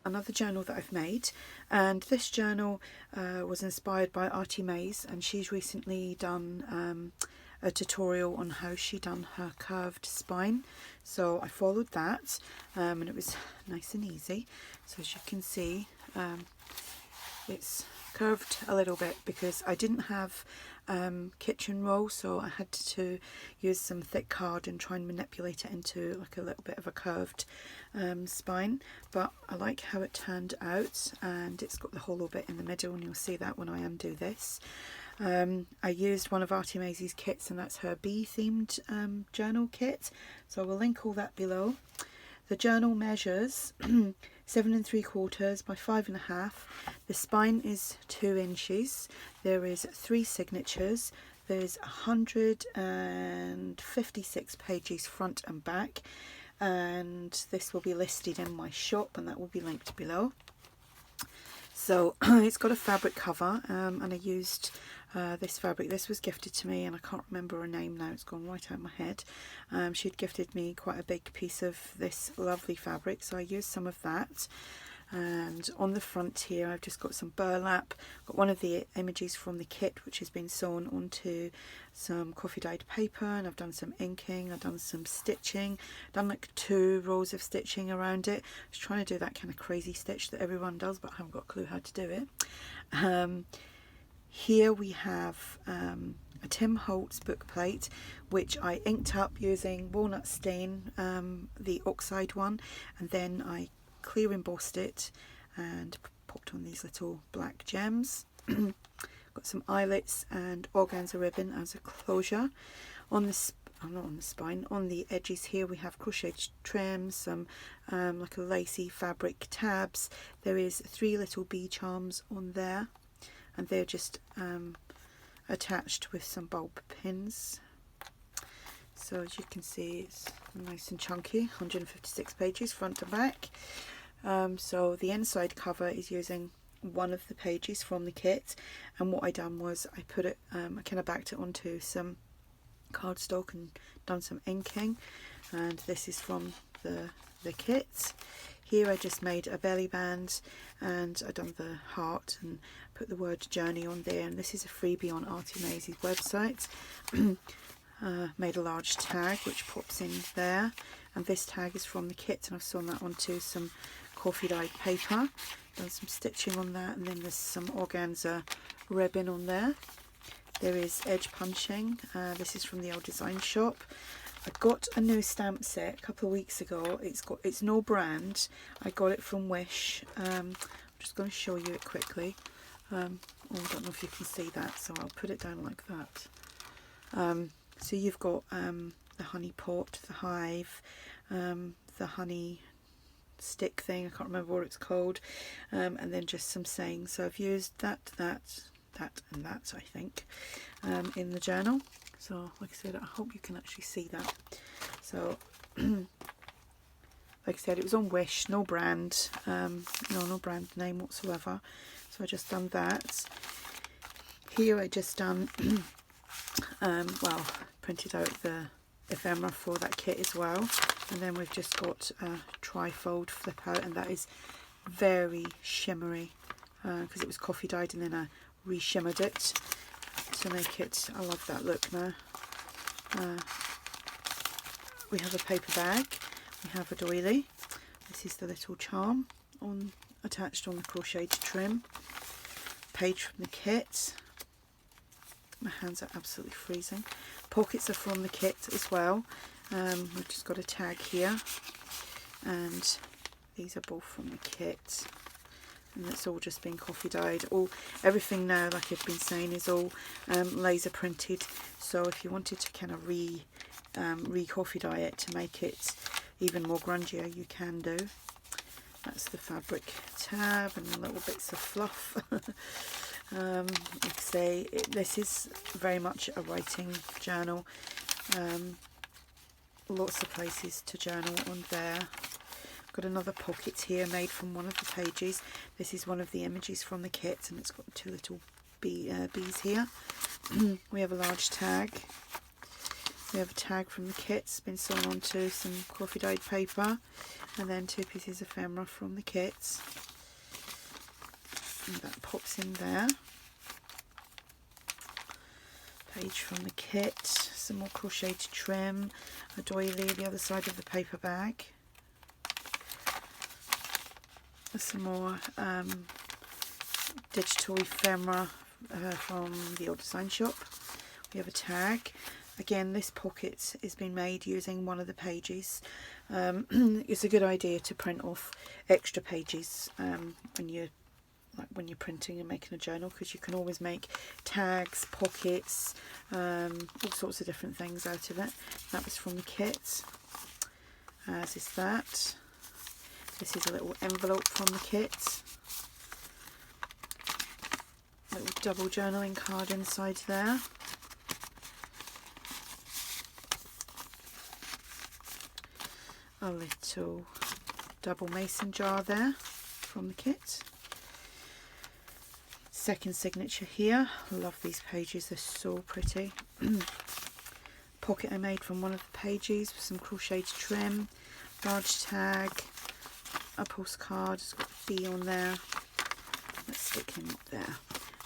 Another journal that I've made, and this journal was inspired by ARTYmaze, and she's recently done a tutorial on how she done her curved spine, so I followed that, and it was nice and easy. So as you can see, it's curved a little bit because I didn't have kitchen roll, so I had to use some thick card and try and manipulate it into like a little bit of a curved spine. But I like how it turned out, and it's got the hollow bit in the middle, and you'll see that when I undo this. I used one of ARTYmaze's kits, and that's her bee themed journal kit, so I will link all that below. The journal measures 7 3/4 by 5.5. The spine is 2 inches. There is 3 signatures. There's 156 pages front and back, and this will be listed in my shop, and that will be linked below. So it's got a fabric cover, and I used this fabric. This was gifted to me, and I can't remember her name now, it's gone right out of my head. She'd gifted me quite a big piece of this lovely fabric, so I used some of that. And on the front here I've just got some burlap, got one of the images from the kit which has been sewn onto some coffee dyed paper, and I've done some inking, I've done some stitching, done like 2 rows of stitching around it. I was trying to do that kind of crazy stitch that everyone does, but I haven't got a clue how to do it. Here we have a Tim Holtz book plate, which I inked up using walnut stain, the oxide one, and then I clear embossed it and popped on these little black gems. Got some eyelets and organza ribbon as a closure. On the not on the spine, on the edges here we have crocheted trim, some like a lacy fabric tabs. There is 3 little bee charms on there, and they're just attached with some bulb pins. So as you can see, it's nice and chunky, 156 pages front and back. So the inside cover is using one of the pages from the kit, and what I done was I put it, I kind of backed it onto some cardstock and done some inking, and this is from the kit. Here I just made a belly band, and I done the heart and put the word journey on there, and this is a freebie on ARTYmaze's website. Made a large tag which pops in there, and this tag is from the kit, and I've sewn that onto some coffee dyed paper, done some stitching on that, and then there's some organza ribbon on there. There is edge punching. This is from the old design shop. I got a new stamp set a couple of weeks ago. It's no brand. I got it from Wish. I'm just going to show you it quickly. Oh, I don't know if you can see that, so I'll put it down like that. So you've got the honey pot, the hive, the honey stick thing, I can't remember what it's called, and then just some sayings. So I've used that and that, I think, in the journal. So like I said, I hope you can actually see that. So like I said, it was on Wish, no brand, no brand name whatsoever. So I just done that. Here I just done well, printed out the ephemera for that kit as well, and then we've just got a trifold flip out, and that is very shimmery because it was coffee dyed, and then I re-shimmered it to make it, I love that look now. We have a paper bag, we have a doily, this is the little charm attached on the crocheted trim, page from the kit. My hands are absolutely freezing. Pockets are from the kit as well. We've just got a tag here, and these are both from the kit, and it's all just been coffee dyed. Everything now, like I've been saying, is all laser printed, so if you wanted to kind of re-coffee dye it to make it even more grungier, you can do. That's the fabric tab and little bits of fluff. Like I say, this is very much a writing journal. Lots of places to journal on there. Got another pocket here made from one of the pages. This is one of the images from the kit, and it's got 2 little bees here. We have a large tag. We have a tag from the kit, it's been sewn onto some coffee dyed paper, and then 2 pieces of ephemera from the kit, and that pops in there. Page from the kit, some more crocheted trim, a doily the other side of the paper bag, some more digital ephemera from the old design shop. We have a tag. Again, this pocket is being made using one of the pages. It's a good idea to print off extra pages when you're printing and making a journal, because you can always make tags, pockets, all sorts of different things out of it. That was from the kit, as is that. This is a little envelope from the kit. Little double journaling card inside there. A little double mason jar there from the kit. Second signature here. Love these pages, they're so pretty. Pocket I made from one of the pages with some crocheted trim, large tag, a postcard, it's got a bee on there. Let's stick him up there.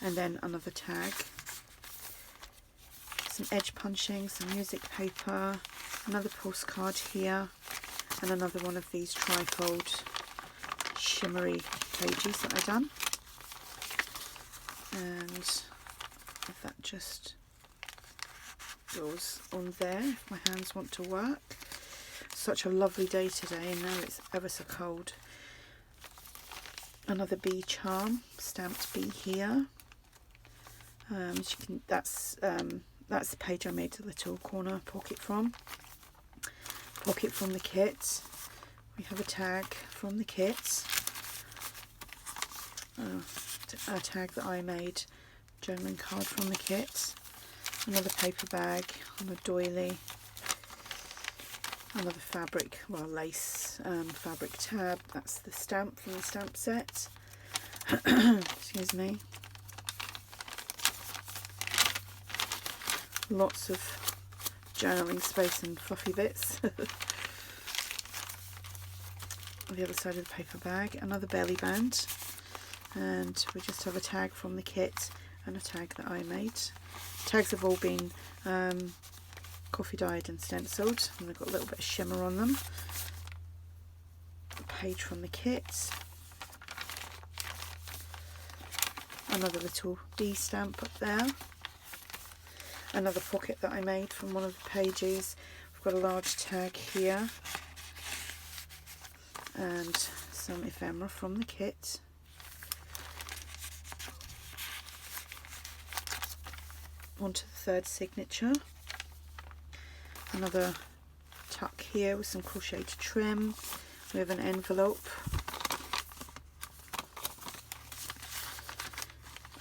And then another tag. Some edge punching, some music paper, another postcard here, and another one of these trifold shimmery pages that I've done. And if that just goes on there if my hands want to work. Such a lovely day today, and now it's ever so cold. Another bee charm, stamped bee here. As you can, that's the page I made the little corner pocket from. Pocket from the kit. We have a tag from the kit. A tag that I made, journaling card from the kit. Another paper bag on a doily. Another fabric, well, lace fabric tab. That's the stamp from the stamp set. Excuse me. Lots of journaling space and fluffy bits. On the other side of the paper bag, another belly band, and we just have a tag from the kit and a tag that I made. Tags have all been coffee dyed and stenciled, and they've got a little bit of shimmer on them. A page from the kit, another little bee stamp up there, another pocket that I made from one of the pages. We've got a large tag here, and some ephemera from the kit. Onto the third signature. Another tuck here with some crocheted trim. We have an envelope,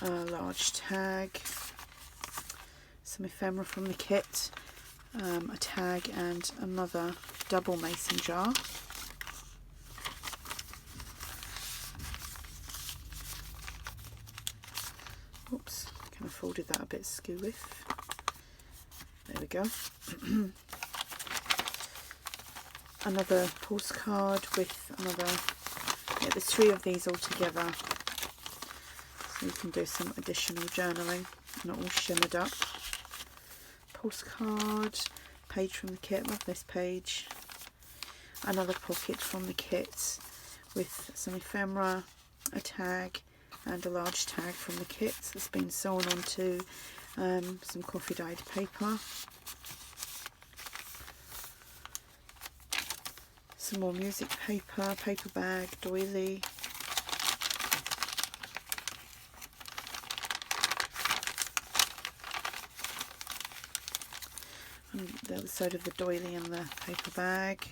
a large tag, some ephemera from the kit, a tag, and another double mason jar. Oops, kind of folded that a bit skew with. There we go. Another postcard with another, yeah, there's 3 of these all together, so you can do some additional journaling, not all shimmered up. Postcard, page from the kit, love this page. Another pocket from the kit with some ephemera, a tag, and a large tag from the kit that's been sewn onto some coffee dyed paper. Some more music paper, paper bag, doily. And the other side of the doily and the paper bag.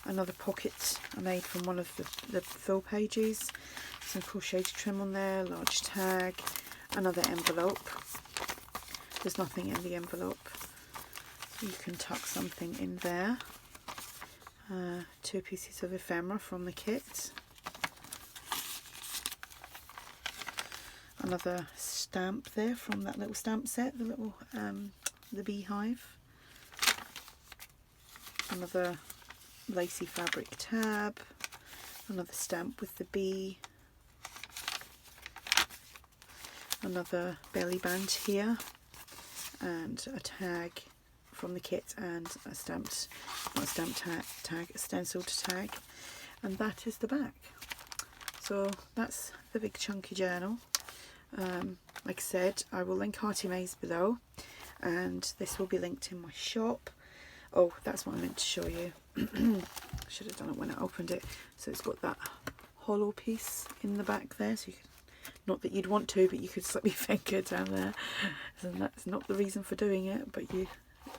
Another pocket I made from one of the fill pages. Some crocheted trim on there, large tag, another envelope. There's nothing in the envelope, so you can tuck something in there. 2 pieces of ephemera from the kit. Another stamp there from that little stamp set, the little the beehive. another lacy fabric tab, another stamp with the bee, another belly band here, and a tag from the kit, and a stamped, not a stamped tag, a stenciled tag, and that is the back. So that's the big chunky journal. Like I said, I will link ARTYmaze below, and this will be linked in my shop. Oh, that's what I meant to show you. Should have done it when I opened it. So it's got that hollow piece in the back there, so you could, not that you'd want to, but you could slip your finger down there. And that's not the reason for doing it, but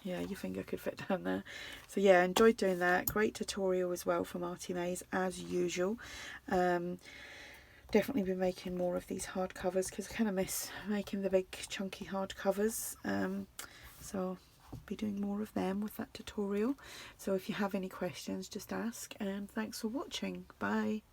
yeah, your finger could fit down there. So yeah, I enjoyed doing that. Great tutorial as well from ARTYmaze, as usual. Definitely be making more of these hardcovers, because I kind of miss making the big chunky hardcovers. So I'll be doing more of them with that tutorial. So if you have any questions, just ask, and thanks for watching. Bye.